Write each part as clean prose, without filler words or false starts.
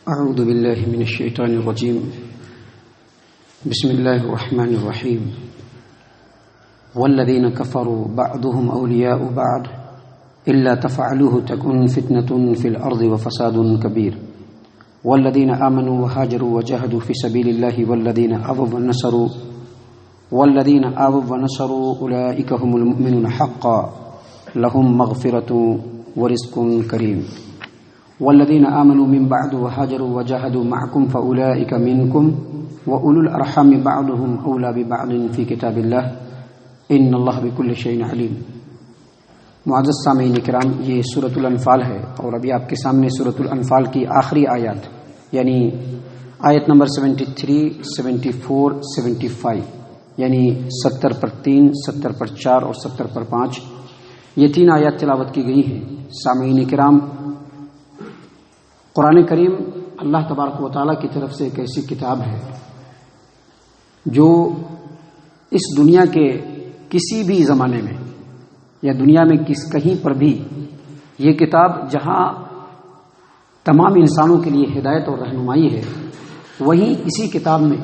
اعوذ باللہ من الشیطان الرجیم بسم اللہ الرحمن الرحیم والذین کفروا بعضهم اولیاء بعض الا تفعلوه تکن فتنة فی الارض وفساد کبیر والذین آمنوا وهاجروا وجاهدوا فی سبیل اللہ والذین آووا ونصروا اولئک هم المؤمنون حقا لهم مغفرة ورزق کریم والذین آمنوا من بعد وهاجروا وجاهدوا معكم فأولئك منكم وأولو الأرحام بعضهم أولى ببعض في كتاب الله إن الله بكل شيء عليم۔ معزز سامعین کرام، یہ سورۃ الانفال ہے اور ابھی آپ کے سامنے سورۃ الانفال کی آخری آیات یعنی آیت نمبر 73، 74، 75 یعنی 70 پر 3، 70 پر 4 اور 70 پر 5 یہ 3 آیات تلاوت کی گئی ہیں۔ سامعین کرام، قرآن کریم اللہ تبارک و تعالیٰ کی طرف سے ایک ایسی کتاب ہے جو اس دنیا کے کسی بھی زمانے میں یا دنیا میں کہیں پر بھی یہ کتاب جہاں تمام انسانوں کے لیے ہدایت اور رہنمائی ہے، وہیں اسی کتاب میں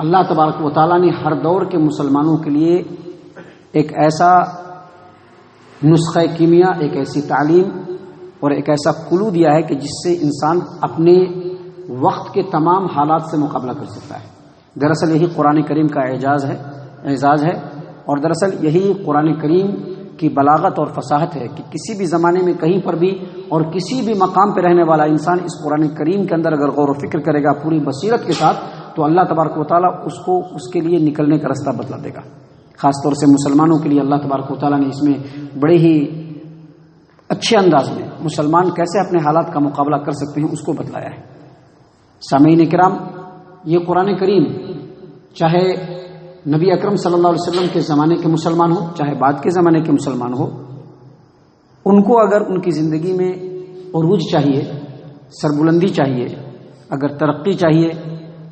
اللہ تبارک و تعالیٰ نے ہر دور کے مسلمانوں کے لیے ایک ایسا نسخہ کیمیا، ایک ایسی تعلیم اور ایک ایسا کلو دیا ہے کہ جس سے انسان اپنے وقت کے تمام حالات سے مقابلہ کر سکتا ہے۔ دراصل یہی قرآن کریم کا اعزاز ہے اور دراصل یہی قرآن کریم کی بلاغت اور فصاحت ہے کہ کسی بھی زمانے میں کہیں پر بھی اور کسی بھی مقام پہ رہنے والا انسان اس قرآن کریم کے اندر اگر غور و فکر کرے گا پوری بصیرت کے ساتھ تو اللہ تبارک و تعالیٰ اس کو اس کے لیے نکلنے کا رستہ بتلا دے گا۔ خاص طور سے مسلمانوں کے لیے اللہ تبارک و تعالیٰ نے اس میں بڑے ہی اچھے انداز میں مسلمان کیسے اپنے حالات کا مقابلہ کر سکتے ہیں اس کو بتلایا ہے۔ سامعین کرام، یہ قرآن کریم چاہے نبی اکرم صلی اللہ علیہ وسلم کے زمانے کے مسلمان ہو، چاہے بعد کے زمانے کے مسلمان ہو، ان کو اگر ان کی زندگی میں عروج چاہیے، سربلندی چاہیے، اگر ترقی چاہیے،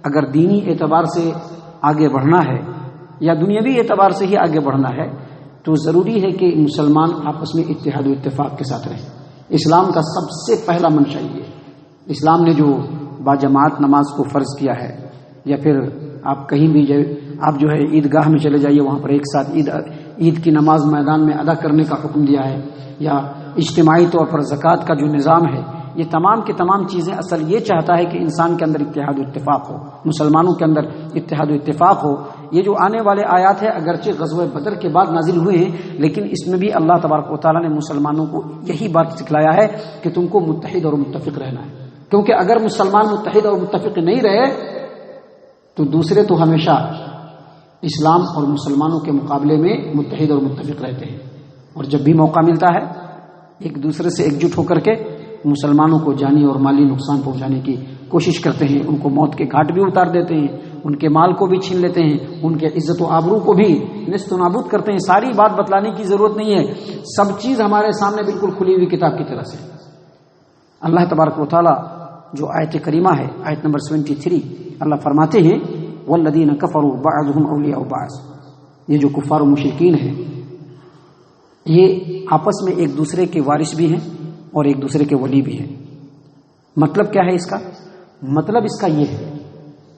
اگر دینی اعتبار سے آگے بڑھنا ہے یا دنیاوی اعتبار سے ہی آگے بڑھنا ہے تو ضروری ہے کہ مسلمان آپس میں اتحاد و اتفاق کے ساتھ رہیں۔ اسلام کا سب سے پہلا منشا یہ ہے۔ اسلام نے جو باجماعت نماز کو فرض کیا ہے، یا پھر آپ کہیں بھی آپ جو ہے عیدگاہ میں چلے جائیے، وہاں پر ایک ساتھ عید کی نماز میدان میں ادا کرنے کا حکم دیا ہے، یا اجتماعی طور پر زکوٰۃ کا جو نظام ہے، یہ تمام کی تمام چیزیں اصل یہ چاہتا ہے کہ انسان کے اندر اتحاد و اتفاق ہو، مسلمانوں کے اندر اتحاد و اتفاق ہو۔ یہ جو آنے والے آیات ہیں اگرچہ غزوہ بدر کے بعد نازل ہوئے ہیں، لیکن اس میں بھی اللہ تبارک و تعالیٰ نے مسلمانوں کو یہی بات سکھلایا ہے کہ تم کو متحد اور متفق رہنا ہے، کیونکہ اگر مسلمان متحد اور متفق نہیں رہے تو دوسرے تو ہمیشہ اسلام اور مسلمانوں کے مقابلے میں متحد اور متفق رہتے ہیں، اور جب بھی موقع ملتا ہے ایک دوسرے سے ایک جٹ ہو کر کے مسلمانوں کو جانی اور مالی نقصان پہنچانے کی کوشش کرتے ہیں، ان کو موت کے گھاٹ بھی اتار دیتے ہیں، ان کے مال کو بھی چھین لیتے ہیں، ان کے عزت و آبرو کو بھی نیست و نابود کرتے ہیں۔ ساری بات بتلانے کی ضرورت نہیں ہے، سب چیز ہمارے سامنے بالکل کھلی ہوئی کتاب کی طرح سے۔ اللہ تبارک و تعالیٰ جو آیت کریمہ ہے، آیت نمبر 73، اللہ فرماتے ہیں والذین کفروا بعضهم اولیاء بعض، یہ جو کفار و مشرکین ہیں یہ آپس میں ایک دوسرے کے وارث بھی ہیں اور ایک دوسرے کے ولی بھی ہیں۔ مطلب کیا ہے اس کا؟ مطلب اس کا یہ ہے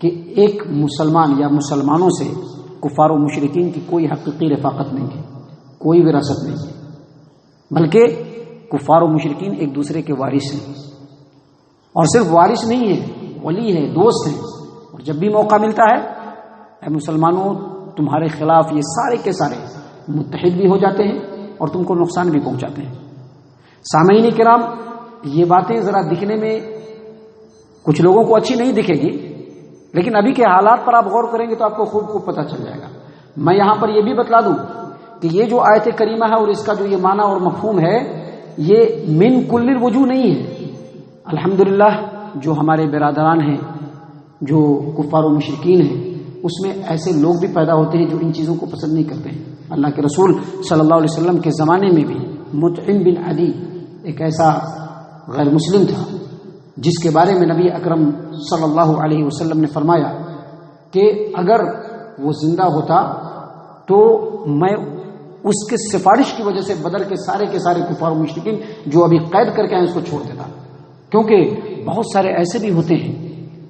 کہ ایک مسلمان یا مسلمانوں سے کفار و مشرکین کی کوئی حقیقی رفاقت نہیں ہے، کوئی وراثت نہیں ہے، بلکہ کفار و مشرکین ایک دوسرے کے وارث ہیں، اور صرف وارث نہیں ہے، ولی ہے، دوست ہیں، اور جب بھی موقع ملتا ہے اے مسلمانوں تمہارے خلاف یہ سارے کے سارے متحد بھی ہو جاتے ہیں اور تم کو نقصان بھی پہنچاتے ہیں۔ سامعین کرام، یہ باتیں ذرا دکھنے میں کچھ لوگوں کو اچھی نہیں دکھے گی، لیکن ابھی کے حالات پر آپ غور کریں گے تو آپ کو خوب پتہ چل جائے گا۔ میں یہاں پر یہ بھی بتلا دوں کہ یہ جو آیت کریمہ ہے اور اس کا جو یہ معنی اور مفہوم ہے یہ من کل الوجوہ نہیں ہے۔ الحمدللہ جو ہمارے برادران ہیں جو کفار و مشرکین ہیں اس میں ایسے لوگ بھی پیدا ہوتے ہیں جو ان چیزوں کو پسند نہیں کرتے ہیں۔ اللہ کے رسول صلی اللہ علیہ وسلم کے زمانے میں بھی مطعم بن عدی ایک ایسا غیر مسلم تھا جس کے بارے میں نبی اکرم صلی اللہ علیہ وسلم نے فرمایا کہ اگر وہ زندہ ہوتا تو میں اس کے سفارش کی وجہ سے بدر کے سارے کفار و مشرکین جو ابھی قید کر کے آئے اس کو چھوڑ دیتا، کیونکہ بہت سارے ایسے بھی ہوتے ہیں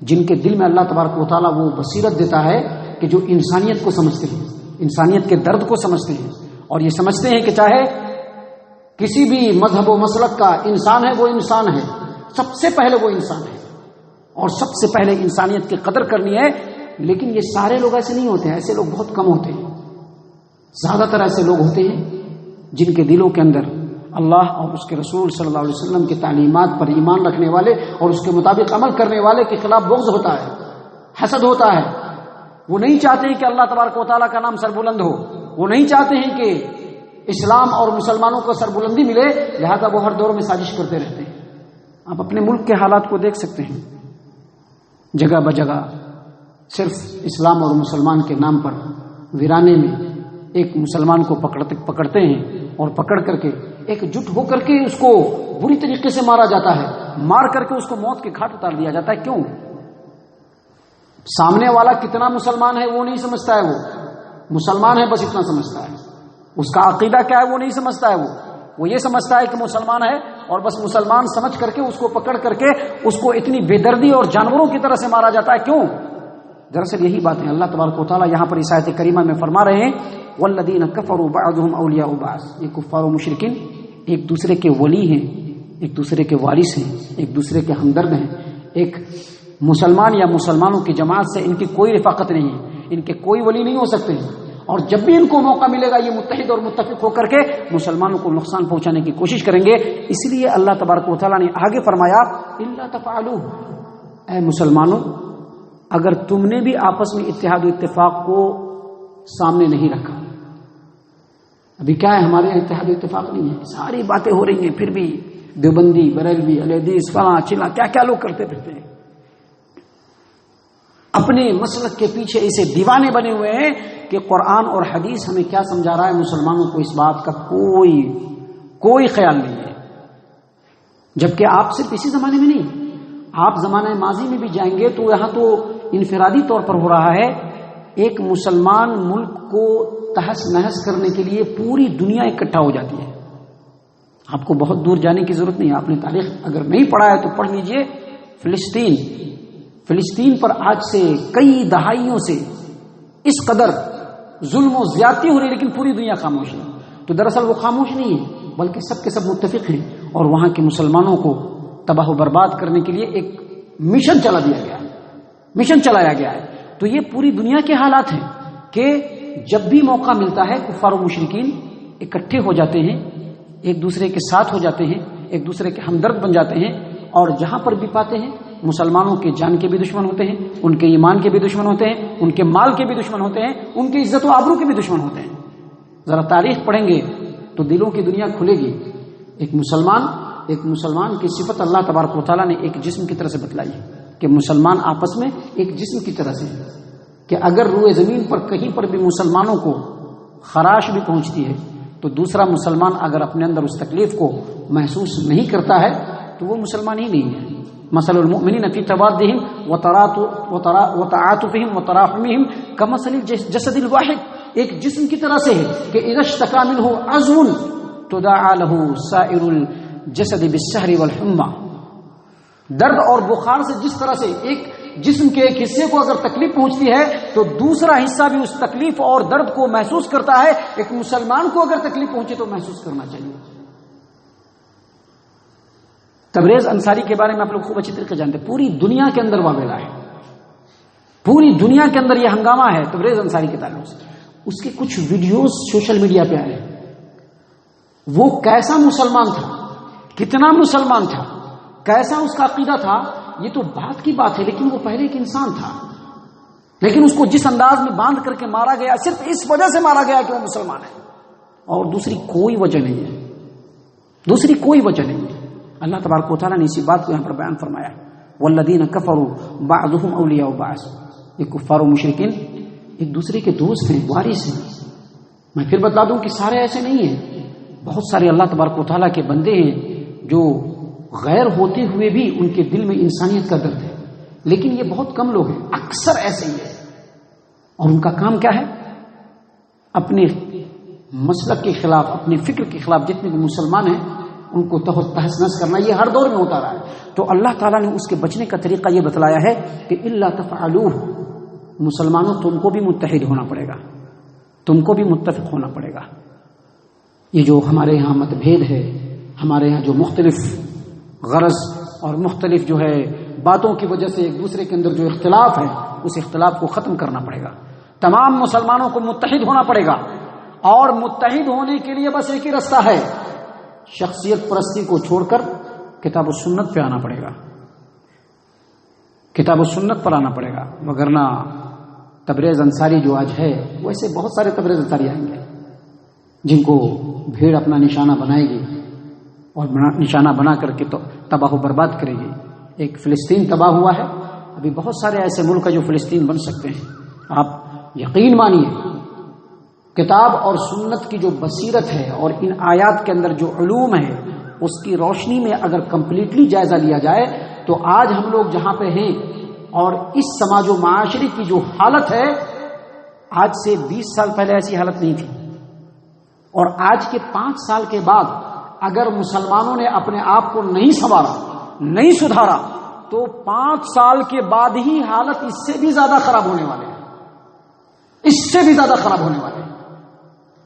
جن کے دل میں اللہ تبارک و تعالیٰ وہ بصیرت دیتا ہے کہ جو انسانیت کو سمجھتے ہیں، انسانیت کے درد کو سمجھتے ہیں، اور یہ سمجھتے ہیں کہ چاہے کسی بھی مذہب و مسلک کا انسان ہے، وہ انسان ہے، سب سے پہلے وہ انسان ہے اور سب سے پہلے انسانیت کی قدر کرنی ہے۔ لیکن یہ سارے لوگ ایسے نہیں ہوتے ہیں، ایسے لوگ بہت کم ہوتے ہیں۔ زیادہ تر ایسے لوگ ہوتے ہیں جن کے دلوں کے اندر اللہ اور اس کے رسول صلی اللہ علیہ وسلم کی تعلیمات پر ایمان رکھنے والے اور اس کے مطابق عمل کرنے والے کے خلاف بغض ہوتا ہے، حسد ہوتا ہے۔ وہ نہیں چاہتے ہیں کہ اللہ تبارک و تعالیٰ کا نام سربلند ہو، وہ نہیں چاہتے ہیں کہ اسلام اور مسلمانوں کو سربلندی ملے، لہذا وہ ہر دور میں سازش کرتے رہتے ہیں۔ آپ اپنے ملک کے حالات کو دیکھ سکتے ہیں، جگہ بجگہ صرف اسلام اور مسلمان کے نام پر ویرانے میں ایک مسلمان کو پکڑتے ہیں اور پکڑ کر کے ایک جٹ ہو کر کے اس کو بری طریقے سے مارا جاتا ہے، مار کر کے اس کو موت کے گھاٹ اتار دیا جاتا ہے۔ کیوں؟ سامنے والا کتنا مسلمان ہے وہ نہیں سمجھتا ہے، وہ مسلمان ہے بس اتنا سمجھتا ہے، اس کا عقیدہ کیا ہے وہ نہیں سمجھتا ہے، وہ یہ سمجھتا ہے کہ مسلمان ہے اور بس مسلمان سمجھ کر کے اس کو پکڑ کر کے اس کو اتنی بے دردی اور جانوروں کی طرح سے مارا جاتا ہے۔ کیوں؟ دراصل یہی بات ہے۔ اللہ تبارک و تعالیٰ یہاں پر اس آیت کریمہ میں فرما رہے ہیں والذین کفروا بعضهم اولیاء بعض، یہ کفار و مشرکین ایک دوسرے کے ولی ہیں، ایک دوسرے کے وارث ہیں، ایک دوسرے کے ہمدرد ہیں۔ ایک مسلمان یا مسلمانوں کی جماعت سے ان کی کوئی رفاقت نہیں ہے، ان کے کوئی ولی نہیں ہو سکتے ہیں، اور جب بھی ان کو موقع ملے گا یہ متحد اور متفق ہو کر کے مسلمانوں کو نقصان پہنچانے کی کوشش کریں گے۔ اس لیے اللہ تبارک و تعالیٰ نے آگے فرمایا الا تفعلوا، اے مسلمانوں اگر تم نے بھی آپس میں اتحاد و اتفاق کو سامنے نہیں رکھا۔ ابھی کیا ہے، ہمارے یہاں اتحاد و اتفاق نہیں ہے، ساری باتیں ہو رہی ہیں، پھر بھی دیوبندی، بریلوی، اہل حدیث، فلاں چلا کیا کیا لوگ کرتے پھرتے ہیں، اپنے مسلک کے پیچھے ایسے دیوانے بنے ہوئے ہیں کہ قرآن اور حدیث ہمیں کیا سمجھا رہا ہے، مسلمانوں کو اس بات کا کوئی خیال نہیں ہے۔ جبکہ آپ صرف اسی زمانے میں نہیں، آپ زمانہ ماضی میں بھی جائیں گے تو یہاں تو انفرادی طور پر ہو رہا ہے۔ ایک مسلمان ملک کو تہس نہس کرنے کے لیے پوری دنیا اکٹھا ہو جاتی ہے۔ آپ کو بہت دور جانے کی ضرورت نہیں ہے، آپ نے تاریخ اگر نہیں پڑھا ہے تو پڑھ لیجئے۔ فلسطین پر آج سے کئی دہائیوں سے اس قدر ظلم و زیادتی ہو رہی ہے، لیکن پوری دنیا خاموش ہے۔ تو دراصل وہ خاموش نہیں ہے بلکہ سب کے سب متفق ہیں، اور وہاں کے مسلمانوں کو تباہ و برباد کرنے کے لیے ایک مشن چلایا گیا ہے۔ تو یہ پوری دنیا کے حالات ہیں کہ جب بھی موقع ملتا ہے کفار و مشرکین اکٹھے ہو جاتے ہیں، ایک دوسرے کے ساتھ ہو جاتے ہیں، ایک دوسرے کے ہمدرد بن جاتے ہیں، اور جہاں پر بھی پاتے ہیں مسلمانوں کے جان کے بھی دشمن ہوتے ہیں، ان کے ایمان کے بھی دشمن ہوتے ہیں، ان کے مال کے بھی دشمن ہوتے ہیں، ان کی عزت و آبرو کے بھی دشمن ہوتے ہیں۔ ذرا تاریخ پڑھیں گے تو دلوں کی دنیا کھلے گی۔ ایک مسلمان کی صفت اللہ تبارک و تعالیٰ نے ایک جسم کی طرح سے بتلائی ہے کہ مسلمان آپس میں ایک جسم کی طرح سے ہے، کہ اگر روئے زمین پر کہیں پر بھی مسلمانوں کو خراش بھی پہنچتی ہے تو دوسرا مسلمان اگر اپنے اندر اس تکلیف کو محسوس نہیں کرتا ہے تو وہ مسلمان ہی نہیں ہے۔ مثل المؤمنین فی توادہم وتعاطفہم وتراحمہم کمثل الجسد الواحد، ایک جسم کی طرح سے ہے کہ اذا اشتکا منہ عضو تداعی لہ سائر الجسد بالسہر والحمى، درد اور بخار سے جس طرح سے ایک جسم کے ایک حصے کو اگر تکلیف پہنچتی ہے تو دوسرا حصہ بھی اس تکلیف اور درد کو محسوس کرتا ہے۔ ایک مسلمان کو اگر تکلیف پہنچے تو محسوس کرنا چاہیے۔ تبریز انصاری کے بارے میں آپ لوگ خوب اچھی طریقے جانتے ہیں، پوری دنیا کے اندر واقعہ ہے، پوری دنیا کے اندر یہ ہنگامہ ہے تبریز انصاری کے تعلق سے۔ اس کے کچھ ویڈیوز سوشل میڈیا پہ آئے، وہ کیسا مسلمان تھا، کتنا مسلمان تھا، کیسا اس کا عقیدہ تھا، یہ تو بات کی بات ہے، لیکن وہ پہلے ایک انسان تھا، لیکن اس کو جس انداز میں باندھ کر کے مارا گیا صرف اس وجہ سے مارا گیا کہ وہ مسلمان ہے، اور دوسری کوئی وجہ نہیں ہے، دوسری کوئی وجہ نہیں ہے۔ اللہ تبارک و تعالیٰ نے اسی بات کو یہاں پر بیان فرمایا والذین کفروا بعضهم اولیاء بعض، یہ کفار و مشرکین ایک دوسرے کے دوست ہیں، وارث ہیں۔ میں پھر بتلا دوں کہ سارے ایسے نہیں ہیں، بہت سارے اللہ تبارک و تعالیٰ کے بندے ہیں جو غیر ہوتے ہوئے بھی ان کے دل میں انسانیت کا درد ہے، لیکن یہ بہت کم لوگ ہیں، اکثر ایسے ہی ہیں، اور ان کا کام کیا ہے، اپنے مسلک کے خلاف، اپنے فکر کے خلاف جتنے بھی مسلمان ہیں ان کو تہس نہس کرنا، یہ ہر دور میں ہوتا رہا ہے۔ تو اللہ تعالیٰ نے اس کے بچنے کا طریقہ یہ بتلایا ہے کہ الا تفعلوہ، مسلمانوں تم کو بھی متحد ہونا پڑے گا، تم کو بھی متفق ہونا پڑے گا۔ یہ جو ہمارے یہاں مت بھید ہے، ہمارے یہاں جو مختلف غرض اور مختلف جو ہے باتوں کی وجہ سے ایک دوسرے کے اندر جو اختلاف ہے، اس اختلاف کو ختم کرنا پڑے گا۔ تمام مسلمانوں کو متحد ہونا پڑے گا، اور متحد ہونے کے لیے بس ایک ہی رستہ ہے، شخصیت پرستی کو چھوڑ کر کتاب و سنت پہ آنا پڑے گا، کتاب و سنت پر آنا پڑے گا۔ وگرنہ تبریز انصاری جو آج ہے، ویسے بہت سارے تبریز انصاری آئیں گے جن کو بھیڑ اپنا نشانہ بنائے گی اور نشانہ بنا کر کے تو تباہ و برباد کرے گی۔ ایک فلسطین تباہ ہوا ہے، ابھی بہت سارے ایسے ملک ہیں جو فلسطین بن سکتے ہیں۔ آپ یقین مانیے، کتاب اور سنت کی جو بصیرت ہے اور ان آیات کے اندر جو علوم ہے، اس کی روشنی میں اگر کمپلیٹلی جائزہ لیا جائے تو آج ہم لوگ جہاں پہ ہیں اور اس سماج و معاشرے کی جو حالت ہے، آج سے 20 سال پہلے ایسی حالت نہیں تھی، اور آج کے 5 سال کے بعد اگر مسلمانوں نے اپنے آپ کو نہیں سنوارا، نہیں سدھارا، تو 5 سال کے بعد ہی حالت اس سے بھی زیادہ خراب ہونے والے ہیں، اس سے بھی زیادہ خراب ہونے والے ہیں،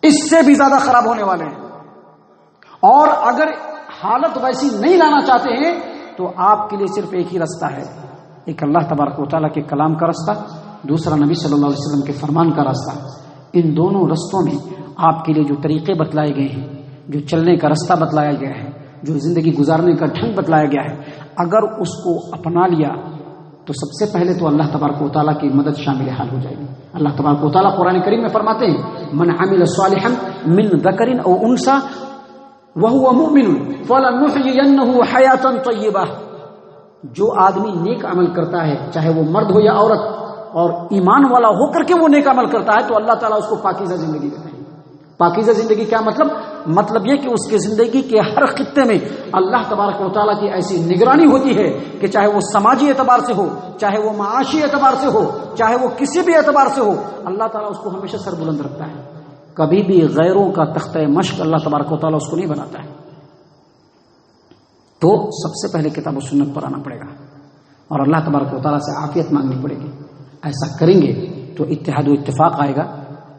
اس سے بھی زیادہ خراب ہونے والے ہیں۔ اور اگر حالت ویسی نہیں لانا چاہتے ہیں تو آپ کے لیے صرف ایک ہی رستہ ہے، ایک اللہ تبارک و تعالیٰ کے کلام کا رستہ، دوسرا نبی صلی اللہ علیہ وسلم کے فرمان کا راستہ۔ ان دونوں رستوں میں آپ کے لیے جو طریقے بتلائے گئے ہیں، جو چلنے کا رستہ بتلایا گیا ہے، جو زندگی گزارنے کا ڈھنگ بتلایا گیا ہے، اگر اس کو اپنا لیا تو سب سے پہلے تو اللہ تبارک و تعالیٰ کی مدد شامل حال ہو جائے گی۔ اللہ تبارک و تعالیٰ قرآن کریم میں فرماتے ہیں، من عمل صالحا من ذکر او انثى وهو مؤمن فلنحيينه حیاتا طیبہ، جو آدمی نیک عمل کرتا ہے، چاہے وہ مرد ہو یا عورت، اور ایمان والا ہو کر کے وہ نیک عمل کرتا ہے، تو اللہ تعالیٰ اس کو پاکیزہ زندگی دیتا ہے۔ پاکیزہ زندگی کیا مطلب یہ کہ اس کے زندگی کے ہر خطے میں اللہ تبارک و تعالیٰ کی ایسی نگرانی ہوتی ہے کہ چاہے وہ سماجی اعتبار سے ہو، چاہے وہ معاشی اعتبار سے ہو، چاہے وہ کسی بھی اعتبار سے ہو، اللہ تعالیٰ اس کو ہمیشہ سر بلند رکھتا ہے۔ کبھی بھی غیروں کا تختہ مشق اللہ تبارک و تعالیٰ اس کو نہیں بناتا ہے۔ تو سب سے پہلے کتاب و سنت پر آنا پڑے گا اور اللہ تبارک و تعالیٰ سے عافیت مانگنی پڑے گی۔ ایسا کریں گے تو اتحاد و اتفاق آئے گا،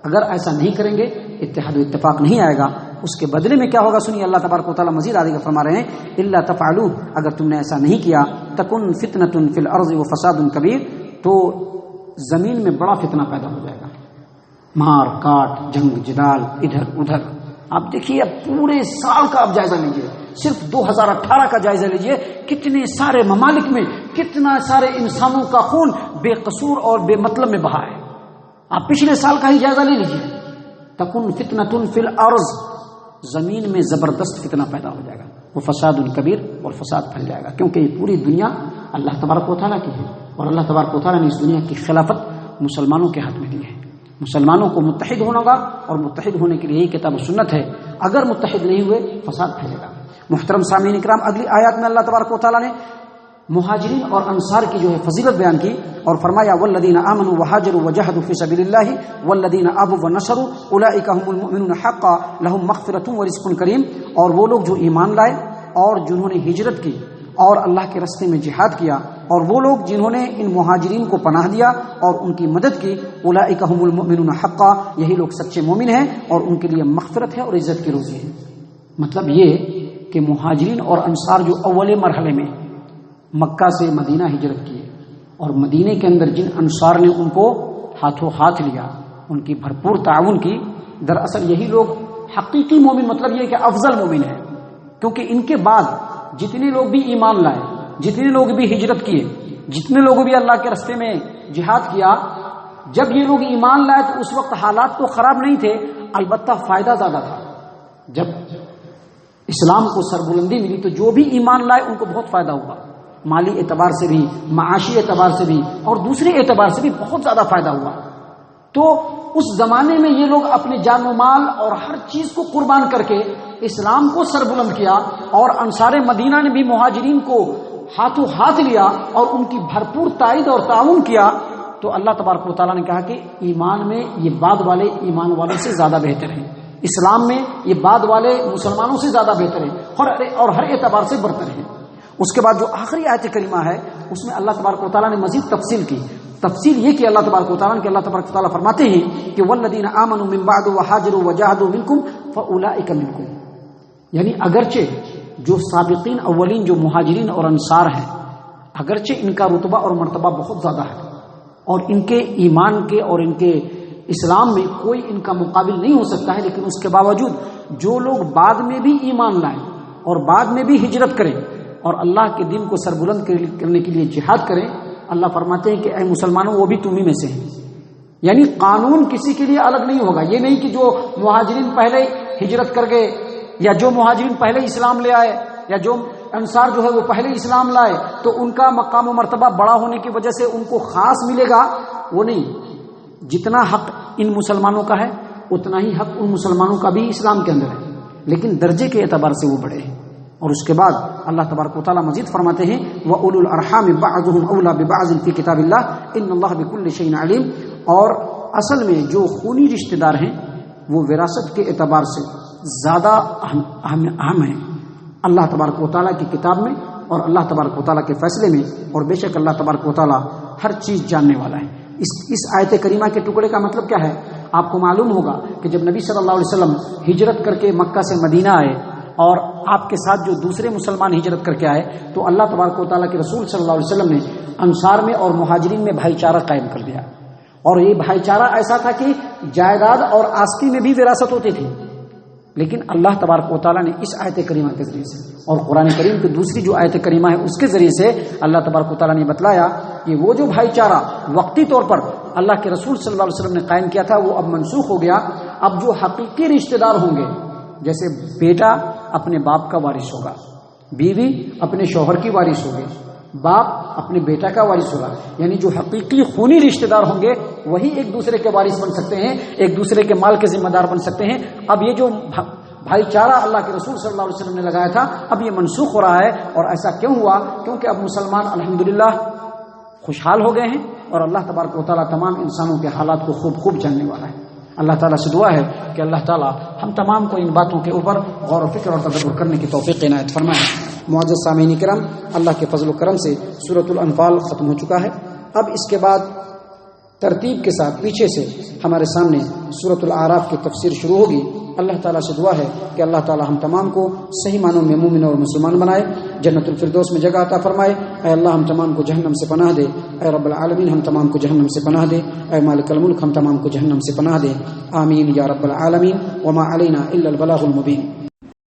اگر ایسا نہیں کریں گے اتحاد و اتفاق نہیں آئے گا۔ اس کے بدلے میں کیا ہوگا سنیے، اللہ تبارک و تعالیٰ مزید آگے فرما رہے ہیں، الا تفعلوا، اگر تم نے ایسا نہیں کیا، تکن فتنۃ فی الارض وفساد کبیر، تو زمین میں بڑا فتنہ پیدا ہو جائے گا، مار کاٹ، جنگ جدال، ادھر ادھر۔ آپ دیکھیے، اب پورے سال کا آپ جائزہ لیجئے، صرف 2018 کا جائزہ لیجئے، کتنے سارے ممالک میں کتنا سارے انسانوں کا خون بے قصور اور بے مطلب میں بہا ہے۔ آپ پچھلے سال کا ہی جائزہ لے لیجئے، تکن فتنۃ فی الارض، زمین میں زبردست فتنہ پیدا ہو جائے گا، وہ فساد کبیر، اور فساد پھیل جائے گا، کیونکہ یہ پوری دنیا اللہ تبارک و تعالیٰ کی ہے، اور اللہ تبارک و تعالیٰ نے اس دنیا کی خلافت مسلمانوں کے ہاتھ میں دی ہے۔ مسلمانوں کو متحد ہونا ہوگا، اور متحد ہونے کے لیے یہی کتاب و سنت ہے۔ اگر متحد نہیں ہوئے فساد پھیلے گا۔ محترم سامعین اکرام، اگلی آیات میں اللہ تبارک و تعالیٰ نے مہاجرین اور انصار کی جو ہے فضیلت بیان کی اور فرمایا، والذین آمنوا وہاجروا وجاہدوا فی سبیل اللہ والذین آووا ونصروا اولئک هم المؤمنون حقا لهم مغفرۃ ورزق کریم، اور وہ لوگ جو ایمان لائے اور جنہوں نے ہجرت کی اور اللہ کے راستے میں جہاد کیا، اور وہ لوگ جنہوں نے ان مہاجرین کو پناہ دیا اور ان کی مدد کی، اولئک هم المؤمنون حقا، یہی لوگ سچے مومن ہیں اور ان کے لیے مغفرت ہے اور عزت کی روزی ہے۔ مطلب یہ کہ مہاجرین اور انصار جو اول مرحلے میں مکہ سے مدینہ ہجرت کیے، اور مدینے کے اندر جن انصار نے ان کو ہاتھوں ہاتھ لیا، ان کی بھرپور تعاون کی، دراصل یہی لوگ حقیقی مومن، مطلب یہ کہ افضل مومن ہیں، کیونکہ ان کے بعد جتنے لوگ بھی ایمان لائے، جتنے لوگ بھی ہجرت کیے، جتنے لوگ بھی اللہ کے راستے میں جہاد کیا، جب یہ لوگ ایمان لائے تو اس وقت حالات تو خراب نہیں تھے، البتہ فائدہ زیادہ تھا۔ جب اسلام کو سربلندی ملی تو جو بھی ایمان لائے ان کو بہت فائدہ ہوا، مالی اعتبار سے بھی، معاشی اعتبار سے بھی، اور دوسرے اعتبار سے بھی بہت زیادہ فائدہ ہوا۔ تو اس زمانے میں یہ لوگ اپنے جان و مال اور ہر چیز کو قربان کر کے اسلام کو سربلند کیا، اور انصار مدینہ نے بھی مہاجرین کو ہاتھوں ہاتھ لیا اور ان کی بھرپور تائید اور تعاون کیا۔ تو اللہ تبارک و تعالیٰ نے کہا کہ ایمان میں یہ بعد والے ایمان والوں سے زیادہ بہتر ہیں، اسلام میں یہ بعد والے مسلمانوں سے زیادہ بہتر ہے اور ہر اعتبار سے برتر ہے۔ اس کے بعد جو آخری آیت کریمہ ہے اس میں اللہ تبارک و تعالیٰ نے مزید تفصیل کی۔ تفصیل یہ کہ اللہ تبارک و تعالیٰ فرماتے ہیں کہ والذین آمنوا من بعد وہاجروا وجاہدوا منکم فاولئک منکم، یعنی اگرچہ جو سابقین اولین جو مہاجرین اور انصار ہیں، اگرچہ ان کا رتبہ اور مرتبہ بہت زیادہ ہے اور ان کے ایمان کے اور ان کے اسلام میں کوئی ان کا مقابل نہیں ہو سکتا ہے، لیکن اس کے باوجود جو لوگ بعد میں بھی ایمان لائیں اور بعد میں بھی ہجرت کریں اور اللہ کے دین کو سربلند کرنے کے لیے جہاد کریں، اللہ فرماتے ہیں کہ اے مسلمانوں وہ بھی تمہیں میں سے ہیں۔ یعنی قانون کسی کے لیے الگ نہیں ہوگا، یہ نہیں کہ جو مہاجرین پہلے ہجرت کر گئے یا جو مہاجرین پہلے اسلام لے آئے یا جو انصار جو ہے وہ پہلے اسلام لائے تو ان کا مقام و مرتبہ بڑا ہونے کی وجہ سے ان کو خاص ملے گا، وہ نہیں۔ جتنا حق ان مسلمانوں کا ہے اتنا ہی حق ان مسلمانوں کا بھی اسلام کے اندر ہے، لیکن درجے کے اعتبار سے وہ بڑے ہیں۔ اور اس کے بعد اللہ تبارک و تعالیٰ مزید فرماتے ہیں وَأُولُو الْأَرْحَامِ بَعْضُهُمْ أَوْلَىٰ بِبَعْضٍ فِي كِتَابِ اللَّهِ إِنَّ اللَّهَ بِكُلِّ شَيْءٍ عَلِيمٌ۔ اور اصل میں جو خونی رشتہ دار ہیں وہ وراثت کے اعتبار سے زیادہ اہم ہیں اللہ تبارک و تعالیٰ کی کتاب میں اور اللہ تبارک و تعالیٰ کے فیصلے میں، اور بے شک اللہ تبارک و تعالیٰ ہر چیز جاننے والا ہے۔ اس آیت کریمہ کے ٹکڑے کا مطلب کیا ہے؟ آپ کو معلوم ہوگا کہ جب نبی صلی اللہ علیہ وسلم ہجرت کر کے مکہ سے مدینہ آئے اور آپ کے ساتھ جو دوسرے مسلمان ہجرت کر کے آئے تو اللہ تبارک و تعالیٰ کے رسول صلی اللہ علیہ وسلم نے انصار میں اور مہاجرین میں بھائی چارہ قائم کر دیا، اور یہ بھائی چارہ ایسا تھا کہ جائیداد اور آستی میں بھی وراثت ہوتی تھی، لیکن اللہ تبارک و تعالیٰ نے اس آیت کریمہ کے ذریعے سے اور قرآن کریم کی دوسری جو آیت کریمہ ہے اس کے ذریعے سے اللہ تبارک و تعالیٰ نے بتلایا کہ وہ جو بھائی چارہ وقتی طور پر اللہ کے رسول صلی اللہ علیہ وسلم نے قائم کیا تھا وہ اب منسوخ ہو گیا۔ اب جو حقیقی رشتہ دار ہوں گے، جیسے بیٹا اپنے باپ کا وارث ہوگا، بیوی اپنے شوہر کی وارث ہوگی، باپ اپنے بیٹا کا وارث ہوگا، یعنی جو حقیقی خونی رشتہ دار ہوں گے وہی ایک دوسرے کے وارث بن سکتے ہیں، ایک دوسرے کے مال کے ذمہ دار بن سکتے ہیں۔ اب یہ جو بھائی چارہ اللہ کے رسول صلی اللہ علیہ وسلم نے لگایا تھا اب یہ منسوخ ہو رہا ہے، اور ایسا کیوں ہوا؟ کیونکہ اب مسلمان الحمدللہ خوشحال ہو گئے ہیں اور اللہ تبارک و تعالیٰ تمام انسانوں کے حالات کو خوب جاننے والا ہے۔ اللہ تعالیٰ سے دعا ہے کہ اللہ تعالیٰ ہم تمام کو ان باتوں کے اوپر غور و فکر اور تدبر کرنے کی توفیق عنایت فرمائے۔ معزز سامعین کرام، اللہ کے فضل و کرم سے سورۃ الانفال ختم ہو چکا ہے۔ اب اس کے بعد ترتیب کے ساتھ پیچھے سے ہمارے سامنے سورۃ الاعراف کی تفسیر شروع ہوگی۔ اللہ تعالیٰ سے دعا ہے کہ اللہ تعالیٰ ہم تمام کو صحیح معنوں میں مومن اور مسلمان بنائے، جنت الفردوس میں جگہ عطا فرمائے۔ اے اللہ ہم تمام کو جہنم سے پناہ دے، اے رب العالمین ہم تمام کو جہنم سے پناہ دے، اے مالک الملک ہم تمام کو جہنم سے پناہ دے، آمین یا رب العالمین۔ وما علینا الا البلاغ المبین۔